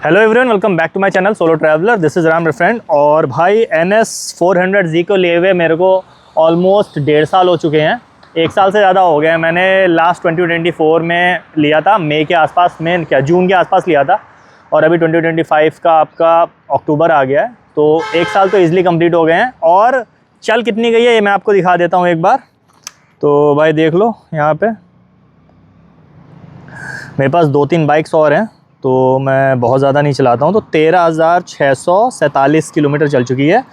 Hello everyone, welcome back to my channel solo traveller. This is Ram your friend. और भाई NS 400Z को लिए हुए मेरे को ऑलमोस्ट 1.5 साल हो चुके हैं। 1 साल से ज़्यादा हो गया है। मैंने लास्ट 2024 में लिया था, मई के आसपास में, क्या जून के आसपास लिया था, और अभी 2025 का आपका अक्टूबर आ गया है, तो 1 साल तो ईज़िली कंप्लीट हो गए हैं। और चल कितनी गई है ये मैं आपको दिखा देता हूँ एक बार। तो भाई देख लो, यहाँ पे मेरे पास 2-3 बाइक्स और हैं, तो मैं बहुत ज़्यादा नहीं चलाता हूँ। तो 13,647 किलोमीटर चल चुकी है,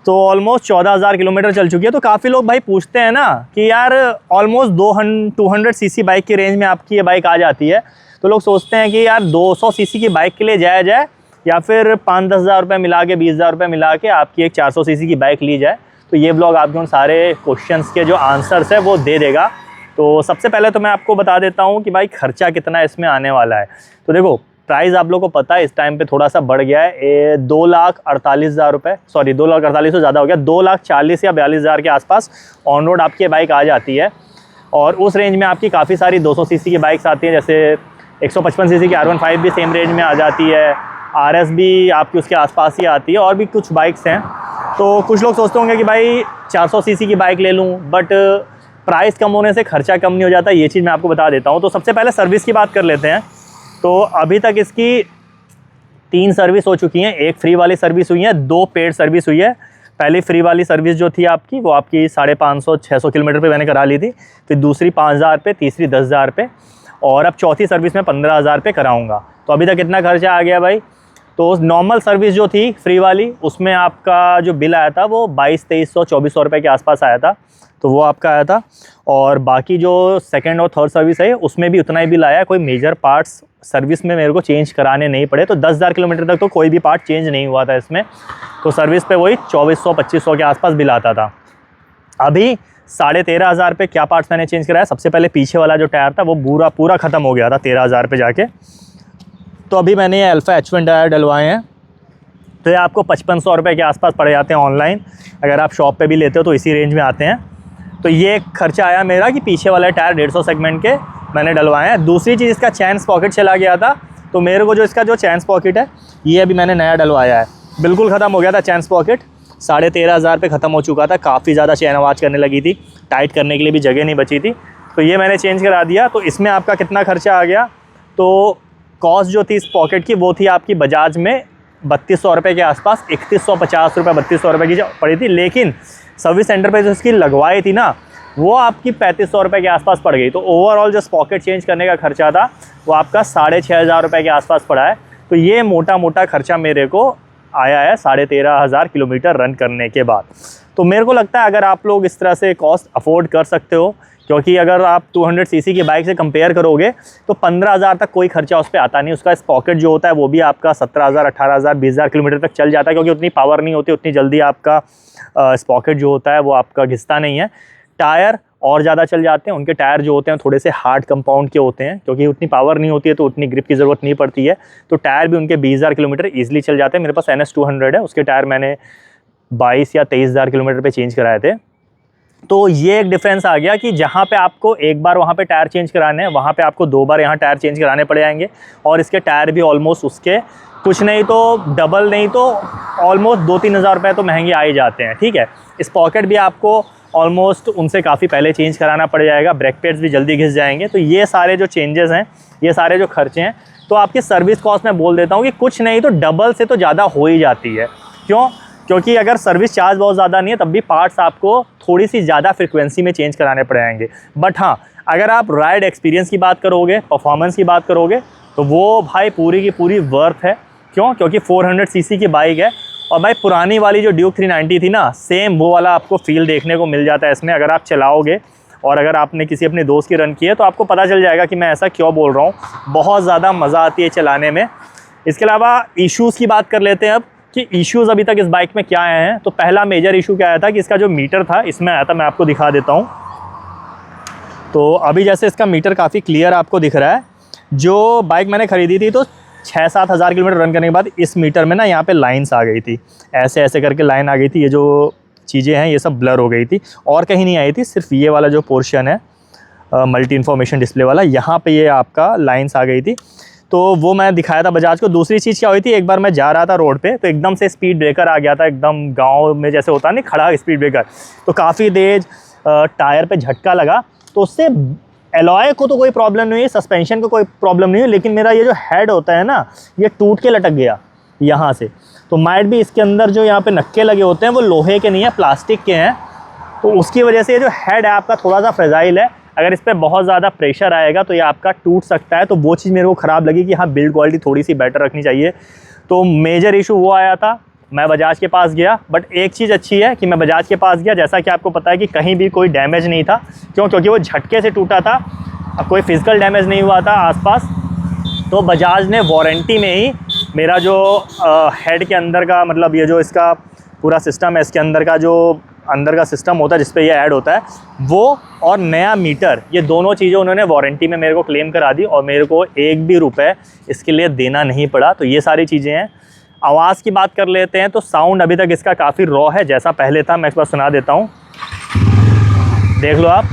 तो ऑलमोस्ट 14,000 किलोमीटर चल चुकी है। तो काफ़ी लोग भाई पूछते हैं ना कि यार ऑलमोस्ट 200 सीसी बाइक की रेंज में आपकी ये बाइक आ जाती है, तो लोग सोचते हैं कि यार 200 सीसी की बाइक के लिए जाया जाए या फिर 5-10 हज़ार रुपये मिला के, 20 हज़ार रुपये मिला के आपकी एक 400 सीसी की बाइक ली जाए। तो ये ब्लॉग आपके उन सारे क्वेश्चंस के जो आंसर्स है वो दे देगा। तो सबसे पहले तो मैं आपको बता देता हूँ कि भाई खर्चा कितना इसमें आने वाला है। तो देखो, प्राइस आप लोगों को पता है इस टाइम पे थोड़ा सा बढ़ गया है। 2,48,000 रुपये, सॉरी 2,48,000 से ज़्यादा हो गया, 2,40,000 या 42,000 के आसपास ऑन रोड आपकी बाइक आ जाती है। और उस रेंज में आपकी काफ़ी सारी 200 सीसी की बाइक्स आती हैं, जैसे 155 सीसी की R15 भी सेम रेंज में आ जाती है, RS भी आपकी उसके आसपास ही आती है, और भी कुछ बाइक्स हैं। तो कुछ लोग सोचते होंगे कि भाई 400 सीसी की बाइक ले लूँ, बट प्राइस कम होने से खर्चा कम नहीं हो जाता, ये चीज़ मैं आपको बता देता हूँ। तो सबसे पहले सर्विस की बात कर लेते हैं। तो अभी तक इसकी 3 सर्विस हो चुकी हैं। एक फ्री वाली सर्विस हुई है, 2 पेड सर्विस हुई है। पहली फ्री वाली सर्विस जो थी आपकी, वो आपकी 550-600 किलोमीटर पे मैंने करा ली थी। फिर दूसरी 5,000 पे, तीसरी 10,000 पे, और अब चौथी सर्विस में 15,000 पे कराऊँगा। तो अभी तक कितना खर्चा आ गया भाई? तो नॉर्मल सर्विस जो थी फ्री वाली, उसमें आपका जो बिल आया था वो 2200-2300 रुपये के आसपास आया था, तो वो आपका आया था। और बाकी जो सेकंड और थर्ड सर्विस है उसमें भी उतना ही बिल आया। कोई मेजर पार्ट्स सर्विस में मेरे को चेंज कराने नहीं पड़े। तो 10,000 किलोमीटर तक तो कोई भी पार्ट चेंज नहीं हुआ था इसमें। तो सर्विस पे वही 2400-2500 के आसपास बिल आता था। अभी 13,500 पे क्या पार्ट्स मैंने चेंज कराया? सबसे पहले पीछे वाला जो टायर था वो पूरा ख़त्म हो गया था 13,000 पे जाके। तो अभी मैंने ये अल्फ़ा H1 टायर डलवाए हैं, तो ये आपको 5500 रुपये के आसपास पड़ जाते हैं ऑनलाइन। अगर आप शॉप पे भी लेते हो तो इसी रेंज में आते हैं। तो ये खर्चा आया मेरा कि पीछे वाला टायर 150 सेगमेंट के मैंने डलवाए हैं। दूसरी चीज़, इसका चैन स्पॉकेट चला गया था, तो मेरे को जो इसका जो चैन स्पॉकेट है ये अभी मैंने नया डलवाया है। बिल्कुल ख़त्म हो गया था चैन स्पॉकेट, 13,500 पे ख़त्म हो चुका था। काफ़ी ज़्यादा चैन आवाज़ करने लगी थी, टाइट करने के लिए भी जगह नहीं बची थी। तो ये मैंने चेंज करा दिया। तो इसमें आपका कितना खर्चा आ गया? तो कॉस्ट जो थी इस पॉकेट की वो थी आपकी बजाज में 3200 रुपये के आसपास, 3150 रुपये 3200 रुपये की पड़ी थी। लेकिन सर्विस सेंटर पे जो इसकी लगवाई थी ना, वो आपकी 3500 रुपये के आसपास पड़ गई। तो ओवरऑल जो पॉकेट चेंज करने का खर्चा था वो आपका 6,500 रुपये के आसपास पड़ा है। तो ये मोटा मोटा खर्चा मेरे को आया है 13,500 किलोमीटर रन करने के बाद। तो मेरे को लगता है अगर आप लोग इस तरह से कॉस्ट अफोर्ड कर सकते हो, क्योंकि अगर आप 200 सीसी की बाइक से कंपेयर करोगे तो 15,000 तक कोई खर्चा उस पर आता नहीं। उसका स्पॉकेट जो होता है वो भी आपका 17,000, 18,000, 20,000 किलोमीटर तक चल जाता है, क्योंकि उतनी पावर नहीं होती, उतनी जल्दी आपका स्पॉकेट जो होता है वो आपका घिसता नहीं है। टायर और ज़्यादा चल जाते हैं, उनके टायर जो होते हैं थोड़े से हार्ड कंपाउंड के होते हैं, क्योंकि उतनी पावर नहीं होती है तो उतनी ग्रिप की ज़रूरत नहीं पड़ती है। तो टायर भी उनके 20,000 किलोमीटर ईजिली चल जाते हैं। मेरे पास NS 200 है, उसके टायर मैंने 22 या 23,000 किलोमीटर पे चेंज कराए थे। तो ये एक डिफरेंस आ गया कि जहाँ पे आपको एक बार वहाँ पे टायर चेंज कराने हैं, वहाँ पे आपको 2 बार यहाँ टायर चेंज कराने पड़ जाएंगे। और इसके टायर भी ऑलमोस्ट उसके कुछ नहीं तो डबल, नहीं तो ऑलमोस्ट 2-3 हज़ार रुपये तो महंगे आ ही जाते हैं। ठीक है, इस पॉकेट भी आपको ऑलमोस्ट उनसे काफ़ी पहले चेंज कराना पड़ जाएगा, ब्रेक पैड्स भी जल्दी घिस जाएंगे। तो ये सारे जो चेंजेस हैं, ये सारे जो खर्चे हैं, तो आपकी सर्विस कॉस्ट मैं बोल देता हूँ कि कुछ नहीं तो डबल से तो ज़्यादा हो ही जाती है। क्यों? क्योंकि अगर सर्विस चार्ज बहुत ज़्यादा नहीं है तब भी पार्ट्स आपको थोड़ी सी ज़्यादा फ्रिक्वेंसी में चेंज कराने पड़ जाएंगे। बट हाँ, अगर आप राइड एक्सपीरियंस की बात करोगे, परफॉर्मेंस की बात करोगे, तो वो भाई पूरी की पूरी वर्थ है। क्यों? क्योंकि 400 सीसी की बाइक है। और भाई पुरानी वाली जो ड्यूक 390 थी ना, सेम वो वाला आपको फील देखने को मिल जाता है इसमें। अगर आप चलाओगे और अगर आपने किसी अपने दोस्त की रन की है तो आपको पता चल जाएगा कि मैं ऐसा क्यों बोल रहा हूँ। बहुत ज़्यादा मज़ा आती है चलाने में। इसके अलावा इश्यूज़ की बात कर लेते हैं अब कि इश्यूज़ अभी तक इस बाइक में क्या आए हैं। तो पहला मेजर इशू क्या आया था कि इसका जो मीटर था इसमें आया था, मैं आपको दिखा देता हूँ। तो अभी जैसे इसका मीटर काफ़ी क्लियर आपको दिख रहा है। जो बाइक मैंने ख़रीदी थी तो 6-7 हज़ार किलोमीटर रन करने के बाद इस मीटर में ना यहाँ पे लाइन्स आ गई थी, ऐसे ऐसे करके लाइन आ गई थी। ये जो चीज़ें हैं ये सब ब्लर हो गई थी, और कहीं नहीं आई थी, सिर्फ ये वाला जो पोर्शन है मल्टी इन्फॉर्मेशन डिस्प्ले वाला, यहाँ पे ये आपका लाइन्स आ गई थी। तो वो मैं दिखाया था बजाज को। दूसरी चीज़ क्या हुई थी, एक बार मैं जा रहा था रोड पे तो एकदम से स्पीड ब्रेकर आ गया था, एकदम गांव में जैसे होता नहीं खड़ा स्पीड ब्रेकर, तो काफ़ी तेज टायर पे झटका लगा। तो उससे एलॉय को तो कोई प्रॉब्लम नहीं है, सस्पेंशन को कोई प्रॉब्लम नहीं है, लेकिन मेरा ये जो हेड होता है ना, ये टूट के लटक गया यहाँ से। तो माइट भी इसके अंदर जो यहाँ पे नक्के लगे होते हैं वो लोहे के नहीं है, प्लास्टिक के हैं। तो उसकी वजह से ये जो हेड है आपका थोड़ा सा फ्रेजाइल है, अगर इस पर बहुत ज़्यादा प्रेशर आएगा तो ये आपका टूट सकता है। तो वो चीज़ मेरे को ख़राब लगी कि हाँ, बिल्ड क्वालिटी थोड़ी सी बेटर रखनी चाहिए। तो मेजर इशू वो आया था, मैं बजाज के पास गया। बट एक चीज़ अच्छी है कि मैं बजाज के पास गया, जैसा कि आपको पता है कि कहीं भी कोई डैमेज नहीं था। क्योंकि वो झटके से टूटा था, कोई फिजिकल डैमेज नहीं हुआ था आसपास। तो बजाज ने वारंटी में ही मेरा जो हेड के अंदर का, मतलब ये जो इसका पूरा सिस्टम है, इसके अंदर का जो अंदर का सिस्टम होता है जिस पे ये ऐड होता है, वो और नया मीटर, ये दोनों चीज़ें उन्होंने वारंटी में मेरे को क्लेम करा दी और मेरे को एक भी रुपए इसके लिए देना नहीं पड़ा। तो ये सारी चीज़ें हैं। आवाज़ की बात कर लेते हैं तो साउंड अभी तक इसका काफ़ी रॉ है, जैसा पहले था। मैं एक बार सुना देता हूँ, देख लो आप।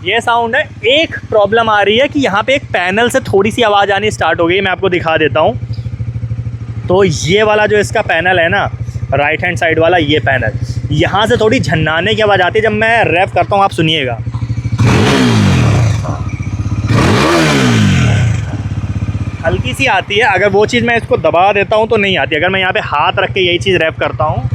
ये साउंड है। एक प्रॉब्लम आ रही है कि यहाँ पे एक पैनल से थोड़ी सी आवाज़ आनी स्टार्ट हो गई, मैं आपको दिखा देता हूँ। तो ये वाला जो इसका पैनल है ना, राइट हैंड साइड वाला ये पैनल, यहाँ से थोड़ी झन्नाने की आवाज़ आती है जब मैं रैप करता हूँ। आप सुनिएगा, हल्की सी आती है। अगर वो चीज़ मैं इसको दबा देता हूँ तो नहीं आती। अगर मैं यहाँ पे हाथ रख के यही चीज़ रैप करता हूँ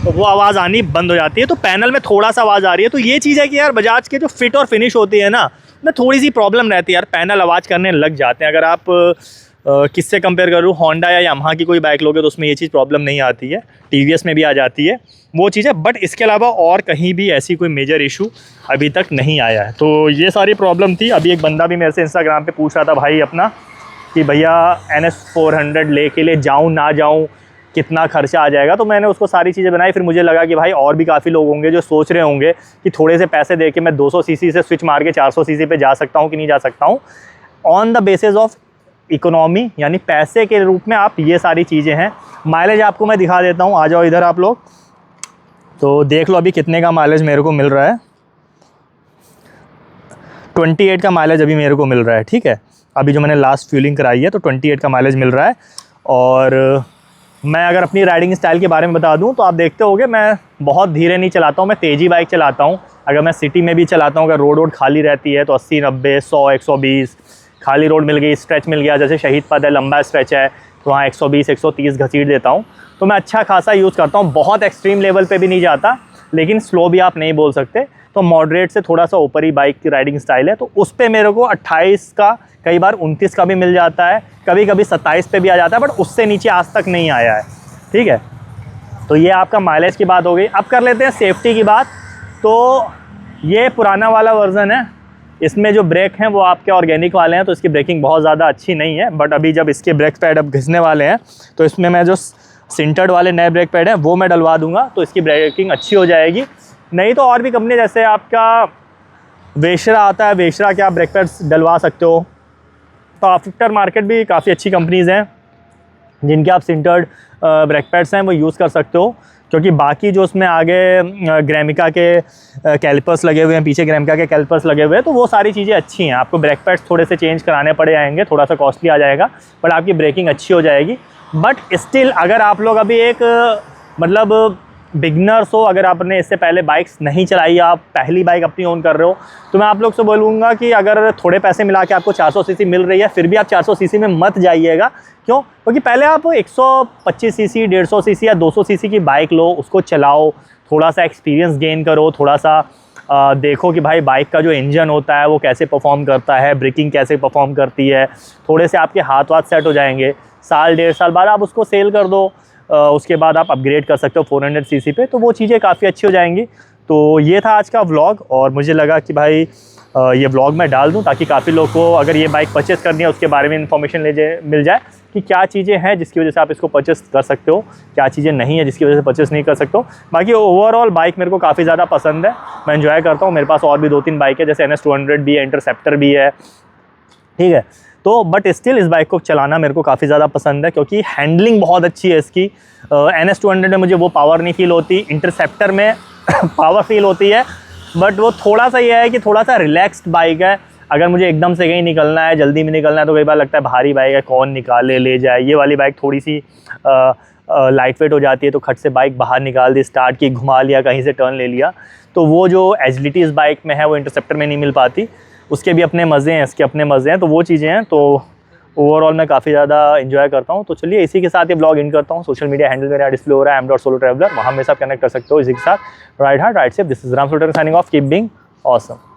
तो वो आवाज़ आनी बंद हो जाती है। तो पैनल में थोड़ा सा आवाज़ आ रही है। तो ये चीज़ है कि यार बजाज के जो फिट और फिनिश होती है ना, में थोड़ी सी प्रॉब्लम रहती है यार, पैनल आवाज़ करने लग जाते हैं। अगर आप किससे कंपेयर करूँ, होंडा या यामाहा की कोई बाइक लोगे तो उसमें ये चीज़ प्रॉब्लम नहीं आती है, टीवीएस में भी आ जाती है वो चीज़ है। बट इसके अलावा और कहीं भी ऐसी कोई मेजर इशू अभी तक नहीं आया है। तो ये सारी प्रॉब्लम थी। अभी एक बंदा भी मेरे से इंस्टाग्राम पे पूछ रहा था भाई अपना कि भैया NS400 ले के लिए जाऊँ ना जाऊँ, कितना खर्चा आ जाएगा। तो मैंने उसको सारी चीज़ें बनाई। फिर मुझे लगा कि भाई और भी काफ़ी लोग होंगे जो सोच रहे होंगे कि थोड़े से पैसे दे के मैं 200 सीसी से स्विच मार के 400 सीसी पे जा सकता हूँ कि नहीं जा सकता हूँ। On the basis of economy, यानी पैसे के रूप में आप ये सारी चीज़ें हैं। माइलेज आपको मैं दिखा देता हूँ, आ जाओ इधर आप लोग, तो देख लो अभी कितने का माइलेज मेरे को मिल रहा है। 28 का माइलेज अभी मेरे को मिल रहा है। ठीक है, अभी जो मैंने लास्ट फ्यूलिंग कराई है तो 28 का माइलेज मिल रहा है। और मैं अगर अपनी राइडिंग स्टाइल के बारे में बता दूं तो आप देखते होंगे मैं बहुत धीरे नहीं चलाता हूं, मैं तेज़ी बाइक चलाता हूं। अगर मैं सिटी में भी चलाता हूं, अगर रोड खाली रहती है तो 80, 90, 100, 120, खाली रोड मिल गई, स्ट्रेच मिल गया, जैसे शहीद पथ है, लंबा स्ट्रेच है तो वहाँ 120, 130 घसीट देता हूँ। तो मैं अच्छा खासा यूज़ करता हूँ। बहुत एक्सट्रीम लेवल पे भी नहीं जाता, लेकिन स्लो भी आप नहीं बोल सकते। तो मॉडरेट से थोड़ा सा ऊपर ही बाइक की राइडिंग स्टाइल है। तो उस पर मेरे को 28 का, कई बार 29 का भी मिल जाता है, कभी कभी 27 पे भी आ जाता है, बट उससे नीचे आज तक नहीं आया है। ठीक है, तो ये आपका माइलेज की बात हो गई। अब कर लेते हैं सेफ्टी की बात। तो ये पुराना वाला वर्ज़न है, इसमें जो ब्रेक हैं वो आपके ऑर्गेनिक वाले हैं, तो इसकी ब्रेकिंग बहुत ज़्यादा अच्छी नहीं है। बट अभी जब इसके ब्रेक पैड अब घिसने वाले हैं तो इसमें मैं जो सिंटर्ड वाले नए ब्रेक पैड हैं वो मैं डलवा दूंगा, तो इसकी ब्रेकिंग अच्छी हो जाएगी। नहीं तो और भी कंपनी जैसे आपका वेशरा आता है, वेशरा के आप ब्रेक पैड्स डलवा सकते हो। तो आफ्टर मार्केट भी काफ़ी अच्छी कंपनीज़ हैं जिनके आप सिंटर्ड ब्रेक पैड्स हैं वो यूज़ कर सकते हो। क्योंकि बाकी जो उसमें आगे ग्रेमिका के कैलिपर्स लगे हुए हैं, पीछे ग्रेमिका के कैलिपर्स लगे हुए हैं, तो वो सारी चीज़ें अच्छी हैं। आपको ब्रेक पैड्स थोड़े से चेंज कराने पड़े आएंगे, थोड़ा सा कॉस्टली आ जाएगा, बट आपकी ब्रेकिंग अच्छी हो जाएगी। बट स्टिल अगर आप लोग अभी एक मतलब बिगनर्स हो, अगर आपने इससे पहले बाइक्स नहीं चलाई, आप पहली बाइक अपनी ओन कर रहे हो, तो मैं आप लोग से बोलूँगा कि अगर थोड़े पैसे मिला के आपको 400 सीसी मिल रही है, फिर भी आप 400 सीसी में मत जाइएगा। क्यों? क्योंकि पहले आप 125 सीसी, 150 सीसी या 200 सीसी की बाइक लो, उसको चलाओ, थोड़ा सा एक्सपीरियंस गेन करो, थोड़ा सा देखो कि भाई बाइक का जो इंजन होता है वो कैसे परफॉर्म करता है, ब्रेकिंग कैसे परफॉर्म करती है। थोड़े से आपके हाथ वाथ सेट हो जाएंगे, साल 1.5 साल बाद आप उसको सेल कर दो, उसके बाद आप अपग्रेड कर सकते हो 400 सीसी पे, तो वो चीज़ें काफ़ी अच्छी हो जाएंगी। तो ये था आज का व्लॉग, और मुझे लगा कि भाई ये व्लॉग मैं डाल दूं ताकि काफ़ी लोग को अगर ये बाइक परचेस करनी है उसके बारे में इन्फॉर्मेशन मिल जाए कि क्या चीज़ें हैं जिसकी वजह से आप इसको परचेस कर सकते हो, क्या चीज़ें नहीं है जिसकी वजह से परचेस नहीं कर सकते हो। बाकी ओवरऑल बाइक मेरे को काफ़ी ज़्यादा पसंद है, मैं एंजॉय करता हूँ। मेरे पास और भी 2-3 बाइक है, जैसे NS200 भी है, इंटरसेप्टर भी है। ठीक है, तो बट स्टिल इस बाइक को चलाना मेरे को काफ़ी ज़्यादा पसंद है, क्योंकि हैंडलिंग बहुत अच्छी है इसकी। NS200 में मुझे वो पावर नहीं फील होती, इंटरसेप्टर में पावर फील होती है, बट वो थोड़ा सा ये है कि थोड़ा सा रिलैक्स्ड बाइक है। अगर मुझे एकदम से कहीं निकलना है, जल्दी में निकलना है, तो कई बार लगता है भारी बाइक है, कौन निकाले ले जाए। ये वाली बाइक थोड़ी सी लाइट वेट हो जाती है, तो खट से बाइक बाहर निकाल दी, स्टार्ट की, घुमा लिया, कहीं से टर्न ले लिया, तो वो जो एजिलिटी इस बाइक में है वो इंटरसेप्टर में नहीं मिल पाती। उसके भी अपने मज़े हैं, इसके अपने मज़े हैं, तो वो चीज़ें हैं। तो ओवरऑल मैं काफ़ी ज़्यादा एंजॉय करता हूँ। तो चलिए इसी के साथ ये ब्लॉग इन करता हूँ। सोशल मीडिया हैंडल मेरा डिस्प्ले हो रहा है m.solo traveler, वहाँ मेरे साथ कनेक्ट कर सकते हो इसी के साथ। Ride hard ride safe, this is Ram signing off, keep being awesome.